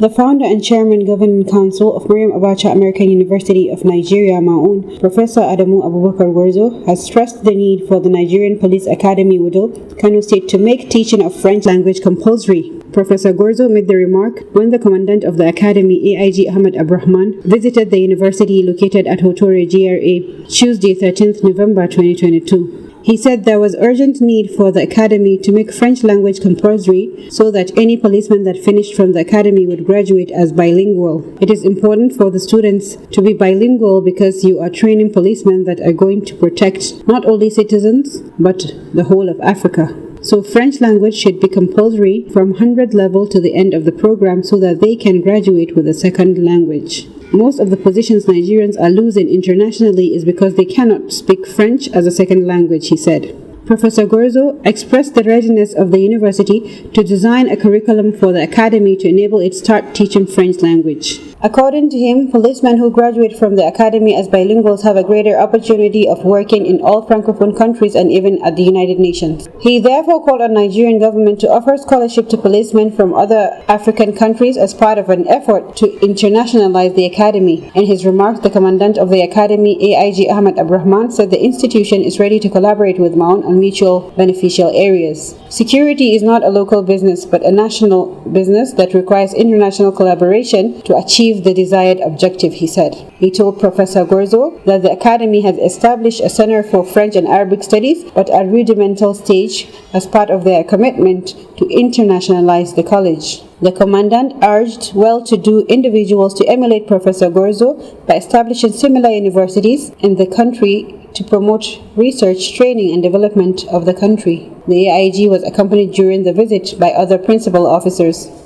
The founder and chairman governing council of Maryam Abacha American University of Nigeria, MAAUN, Professor Prof Gwarzo, has stressed the need for the Nigerian Police Academy Wudil, Kano State, to make teaching of French language compulsory. Professor Gwarzo made the remark when the commandant of the academy, AIG Ahmed Abdurrahman, visited the university located at Hotore, GRA, Tuesday, 13th November 2022. He said there was urgent need for the academy to make French language compulsory so that any policeman that finished from the academy would graduate as bilingual. It is important for the students to be bilingual because you are training policemen that are going to protect not only citizens but the whole of Africa. So French language should be compulsory from 100 level to the end of the program so that they can graduate with a second language. Most of the positions Nigerians are losing internationally is because they cannot speak French as a second language, he said. Professor Gwarzo expressed the readiness of the university to design a curriculum for the academy to enable it start teaching French language. According to him, policemen who graduate from the academy as bilinguals have a greater opportunity of working in all Francophone countries and even at the United Nations. He therefore called on Nigerian government to offer scholarship to policemen from other African countries as part of an effort to internationalize the academy. In his remarks, the commandant of the academy, AIG Ahmed Abdurrahman, said the institution is ready to collaborate with MAAUN on mutual beneficial areas. Security is not a local business but a national business that requires international collaboration to achieve the desired objective, he said. He told Professor Gwarzo that the academy has established a center for French and Arabic studies but at rudimental stage as part of their commitment to internationalize the college. The commandant urged well-to-do individuals to emulate Professor Gwarzo by establishing similar universities in the country to promote research, training, and development of the country. The AIG was accompanied during the visit by other principal officers.